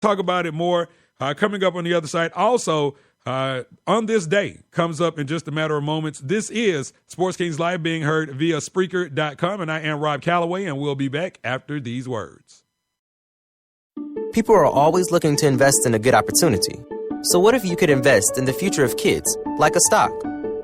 talk about it more coming up on the other side. Also, on this day comes up in just a matter of moments. This is Sports Kings Live being heard via Spreaker.com, and I am Rob Calloway, and we'll be back after these words. People are always looking to invest in a good opportunity. So what if you could invest in the future of kids, like a stock?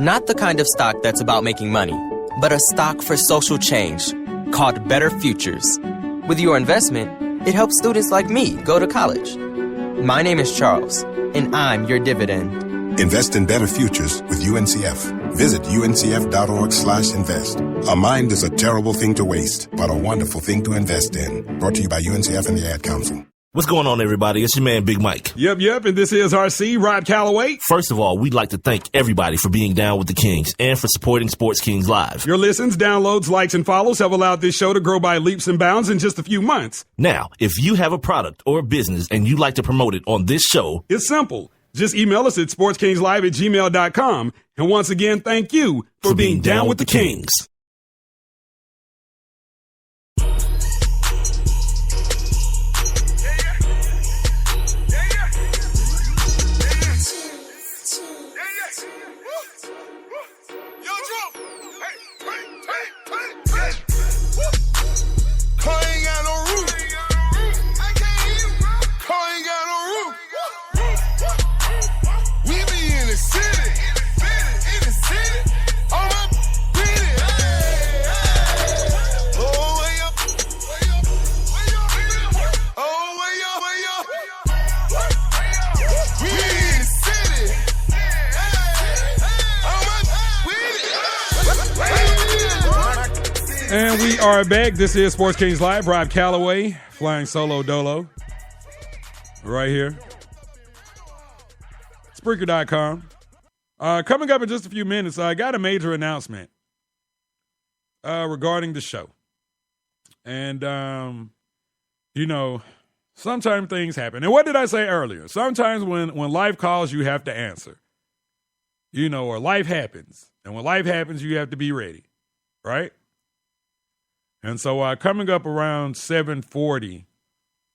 Not the kind of stock that's about making money, but a stock for social change called Better Futures. With your investment, it helps students like me go to college. My name is Charles, and I'm your dividend. Invest in better futures with UNCF. Visit uncf.org/invest. A mind is a terrible thing to waste, but a wonderful thing to invest in. Brought to you by UNCF and the Ad Council. What's going on, everybody? It's your man, Big Mike. Yep, and this is RC, Rob Calloway. First of all, we'd like to thank everybody for being down with the Kings and for supporting Sports Kings Live. Your listens, downloads, likes, and follows have allowed this show to grow by leaps and bounds in just a few months. Now, if you have a product or a business and you'd like to promote it on this show, it's simple. Just email us at sportskingslive@gmail.com. And once again, thank you for being down with the Kings. And we are back. This is Sports Kings Live. Rob Calloway, flying solo dolo. Right here. Spreaker.com. Coming up in just a few minutes, I got a major announcement regarding the show. And, sometimes things happen. And what did I say earlier? Sometimes when life calls, you have to answer. Or life happens. And when life happens, you have to be ready. Right? And so coming up around 7:40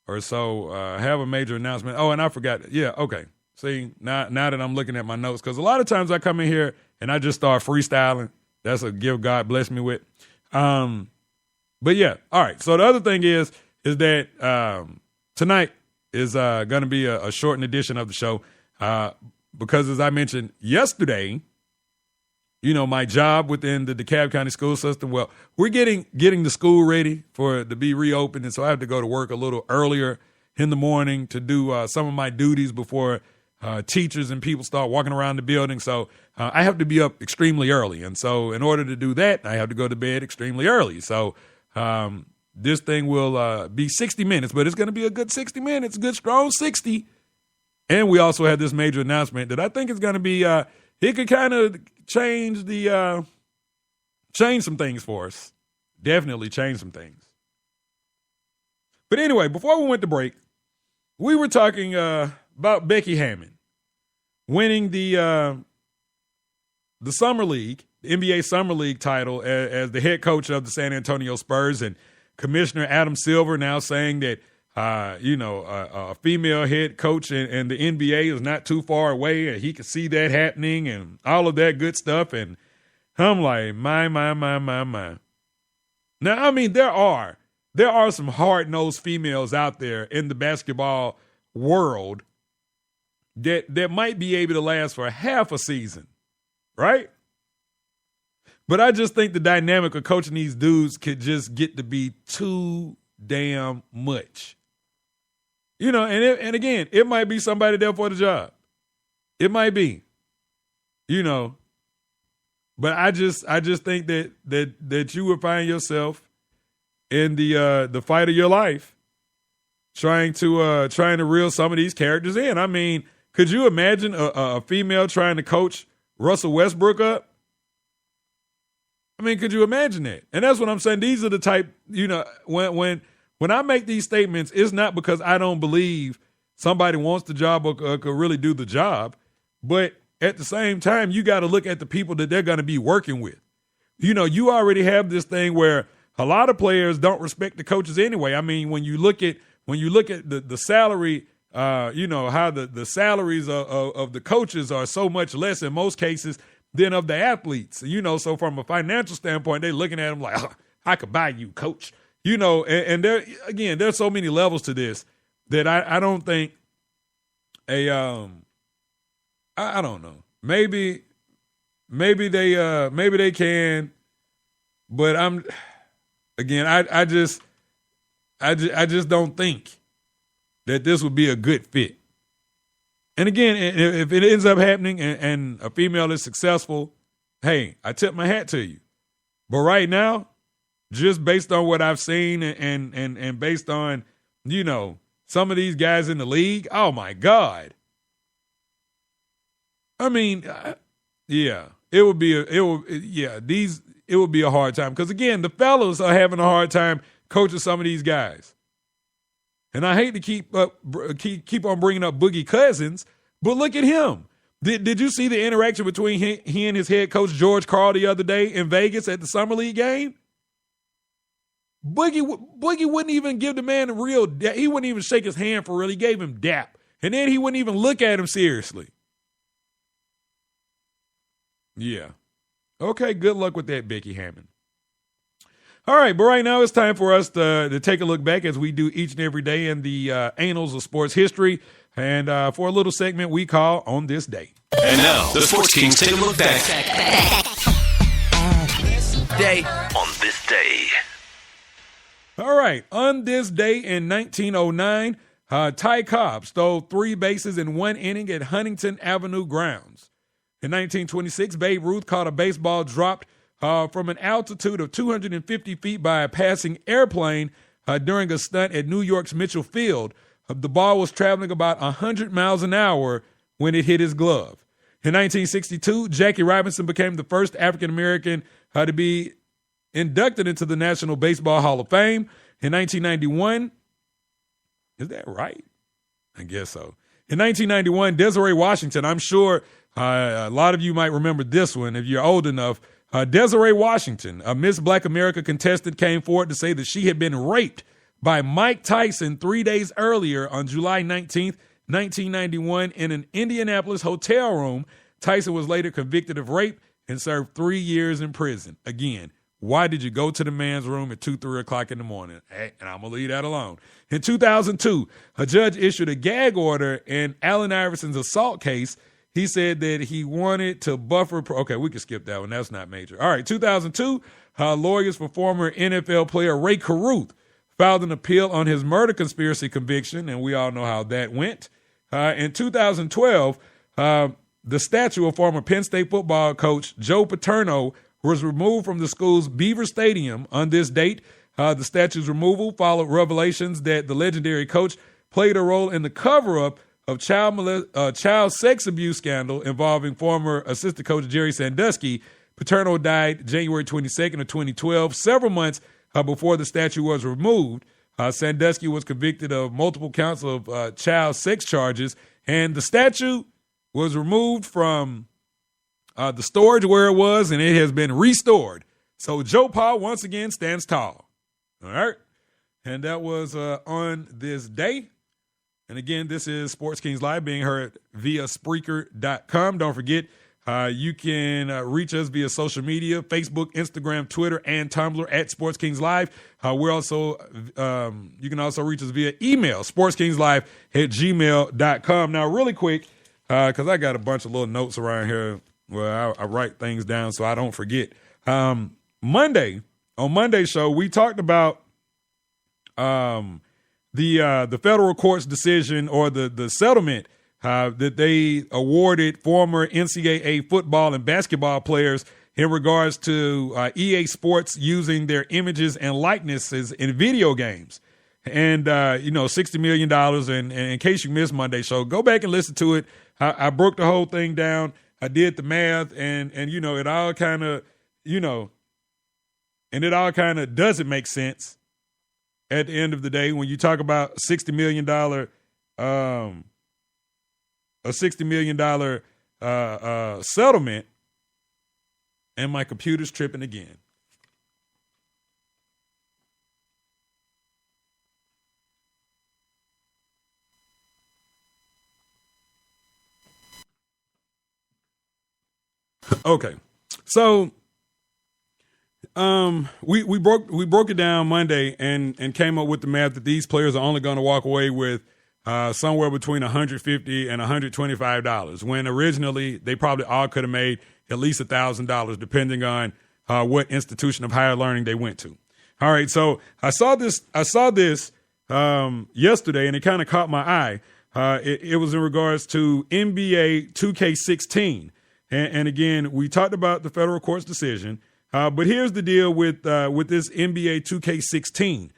or so, I have a major announcement. Oh, and I forgot. Yeah, okay. See, now that I'm looking at my notes, because a lot of times I come in here and I just start freestyling. That's a gift God bless me with. But yeah, all right. So the other thing is that tonight is going to be a shortened edition of the show because, as I mentioned yesterday, my job within the DeKalb County school system, well, we're getting the school ready for it to be reopened. And so I have to go to work a little earlier in the morning to do some of my duties before teachers and people start walking around the building. So I have to be up extremely early. And so in order to do that, I have to go to bed extremely early. So this thing will be 60 minutes, but it's going to be a good 60 minutes, a good strong 60. And we also have this major announcement that I think is going to be it could kind of change some things for us. Definitely change some things. But anyway, before we went to break, we were talking about Becky Hammon winning the Summer League, the NBA Summer League title as the head coach of the San Antonio Spurs, and Commissioner Adam Silver now saying that a female head coach in the NBA is not too far away, and he could see that happening and all of that good stuff. And I'm like, my. Now, I mean, there are some hard-nosed females out there in the basketball world that might be able to last for half a season, right? But I just think the dynamic of coaching these dudes could just get to be too damn much. And again, it might be somebody there for the job. It might be, but I just think that you would find yourself in the fight of your life trying to reel some of these characters in. I mean, could you imagine a female trying to coach Russell Westbrook up? I mean, could you imagine that? And that's what I'm saying. These are the type, when I make these statements, it's not because I don't believe somebody wants the job or could really do the job. But at the same time, you got to look at the people that they're going to be working with. You already have this thing where a lot of players don't respect the coaches anyway. I mean, when you look at the salary how the salaries of the coaches are so much less in most cases than of the athletes. So from a financial standpoint, they're looking at them like, oh, I could buy you, coach. And there's so many levels to this that I don't think I don't know. Maybe they can, but I just don't think that this would be a good fit. And again, if it ends up happening and a female is successful, hey, I tip my hat to you. But right now, just based on what I've seen and based on, some of these guys in the league, oh my God. I mean, yeah, it would be a hard time because again, the fellas are having a hard time coaching some of these guys. And I hate to keep on bringing up Boogie Cousins, but look at him. Did you see the interaction between he and his head coach George Karl the other day in Vegas at the Summer League game? Boogie wouldn't even give the man a real dap. He wouldn't even shake his hand for real. He gave him dap. And then he wouldn't even look at him seriously. Yeah. Okay, good luck with that, Becky Hammon. All right, but right now it's time for us to take a look back as we do each and every day in the annals of sports history. And for a little segment we call On This Day. And now, the Sports Kings take a look back. On this day. All right, on this day in 1909, Ty Cobb stole 3 bases in 1 inning at Huntington Avenue grounds. In 1926, Babe Ruth caught a baseball dropped from an altitude of 250 feet by a passing airplane during a stunt at New York's Mitchell Field. The ball was traveling about 100 miles an hour when it hit his glove. In 1962, Jackie Robinson became the first African-American to be inducted into the National Baseball Hall of Fame. In 1991, is that right? I guess so. In 1991, Desiree Washington, I'm sure a lot of you might remember this one if you're old enough. Desiree Washington, a Miss Black America contestant, came forward to say that she had been raped by Mike Tyson 3 days earlier on July 19th, 1991, in an Indianapolis hotel room. Tyson was later convicted of rape and served 3 years in prison. Again, why did you go to the man's room at 2, 3 o'clock in the morning? Hey, and I'm going to leave that alone. In 2002, a judge issued a gag order in Allen Iverson's assault case. He said that he wanted to buffer. Okay, we can skip that one. That's not major. All right, 2002, lawyers for former NFL player Ray Caruth filed an appeal on his murder conspiracy conviction, and we all know how that went. In 2012, the statue of former Penn State football coach Joe Paterno was removed from the school's Beaver Stadium on this date. The statue's removal followed revelations that the legendary coach played a role in the cover-up of child sex abuse scandal involving former assistant coach Jerry Sandusky. Paterno died January 22nd of 2012, several months before the statue was removed. Sandusky was convicted of multiple counts of child sex charges, and the statue was removed from the storage where it was, and it has been restored. So Joe Pa once again stands tall. All right? And that was on this day. And again, this is Sports Kings Live being heard via Spreaker.com. Don't forget, you can reach us via social media, Facebook, Instagram, Twitter, and Tumblr at Sports Kings Live. We're also, you can also reach us via email, sportskingslive@gmail.com. Now, really quick, because I got a bunch of little notes around here where I write things down so I don't forget. On Monday's show, we talked about the federal court's decision or the settlement that they awarded former NCAA football and basketball players in regards to EA Sports using their images and likenesses in video games. And, $60 million. And in case you missed Monday's show, go back and listen to it. I broke the whole thing down. I did the math and it all kind of, and it all kind of doesn't make sense at the end of the day when you talk about $60 million, a $60 million settlement, and my computer's tripping again. Okay. So we broke it down Monday and came up with the math that these players are only going to walk away with somewhere between $150 and $125, when originally they probably all could have made at least $1,000, depending on what institution of higher learning they went to. All right, so I saw this yesterday, and it kind of caught my eye. It was in regards to NBA 2K16, and again, we talked about the federal court's decision. But here's the deal with this NBA 2K16.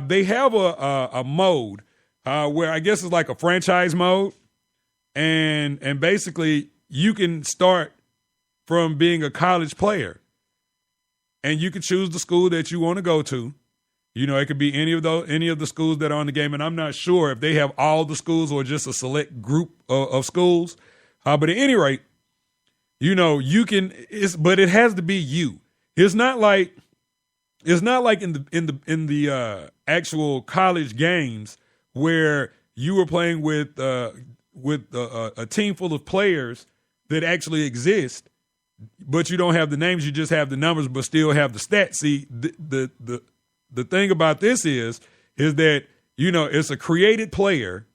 They have a mode where I guess it's like a franchise mode, and basically you can start from being a college player, and you can choose the school that you want to go to. You know, it could be any of the schools that are on the game, and I'm not sure if they have all the schools or just a select group of schools. But at any rate, you know, you can. But it has to be you. It's not like in the actual college games where you were playing with a team full of players that actually exist, but you don't have the names. You just have the numbers, but still have the stats. See, the thing about this is that, you know, it's a created player,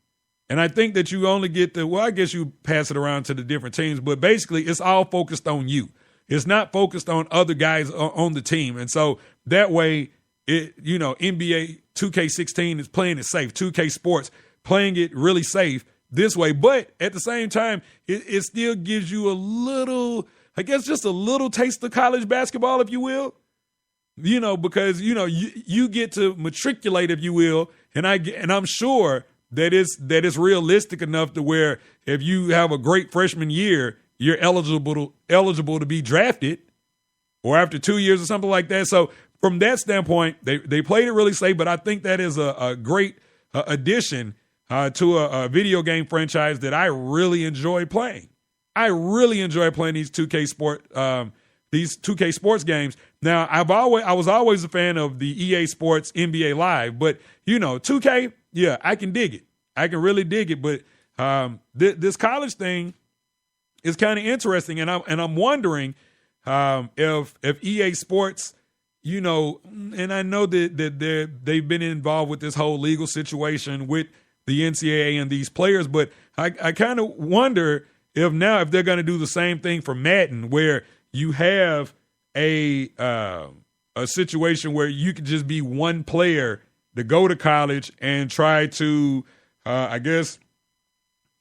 and I think that you only get I guess you pass it around to the different teams, but basically it's all focused on you. It's not focused on other guys on the team. And so that way, NBA 2K16 is playing it safe. 2K Sports playing it really safe this way. But at the same time, it still gives you a little, I guess, just a little taste of college basketball, if you will. You know, because, you know, you get to matriculate, if you will. And I'm sure that it's realistic enough to where if you have a great freshman year, you're eligible to be drafted, or after 2 years or something like that. So from that standpoint, they played it really safe, but I think that is a great addition to a video game franchise that I really enjoy playing. I really enjoy playing these 2K Sports games. Now, I was always a fan of the EA Sports NBA Live, but, you know, 2K, yeah, I can dig it. I can really dig it. But this college thing is kind of interesting, and I'm wondering if EA Sports, you know, and I know that they've been involved with this whole legal situation with the NCAA and these players, but I kind of wonder if they're going to do the same thing for Madden, where you have a situation where you could just be one player to go to college and try to, I guess,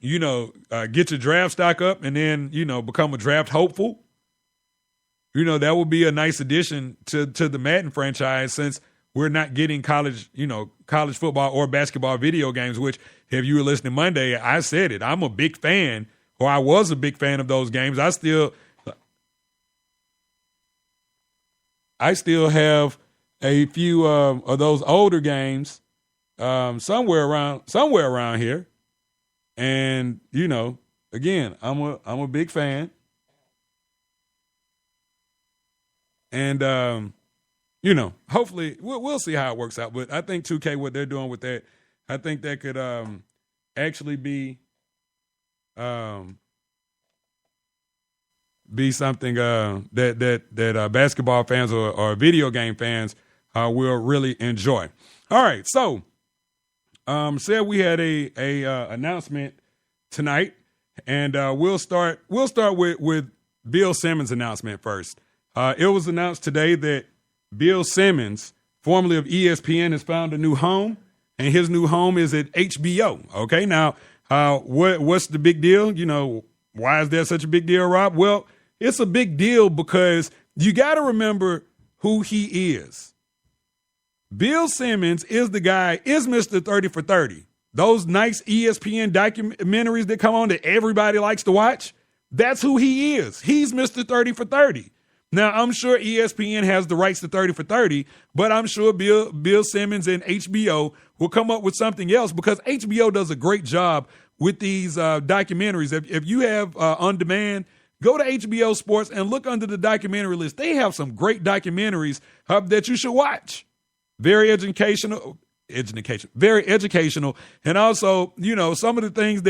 you know, get your draft stock up and then, you know, become a draft hopeful. You know, that would be a nice addition to the Madden franchise, since we're not getting college football or basketball video games, which, if you were listening Monday, I said it. I'm a big fan, or I was a big fan of those games. I still have a few of those older games somewhere around here. And, you know, again, I'm a big fan. And, you know, hopefully we'll see how it works out. But I think 2K, what they're doing with that, I think that could actually be something that basketball fans or video game fans will really enjoy. All right, so said we had a announcement tonight, and we'll start with Bill Simmons' announcement first. It was announced today that Bill Simmons, formerly of ESPN, has found a new home, and his new home is at HBO. Okay, now what's the big deal? You know, why is there such a big deal, Rob? Well, it's a big deal because you got to remember who he is. Bill Simmons is Mr. 30 for 30. Those nice ESPN documentaries that come on that everybody likes to watch, that's who he is. He's Mr. 30 for 30. Now, I'm sure ESPN has the rights to 30 for 30, but I'm sure Bill Simmons and HBO will come up with something else, because HBO does a great job with these documentaries. If you have on demand, go to HBO Sports and look under the documentary list. They have some great documentaries that you should watch. Very educational, and also, you know, some of the things that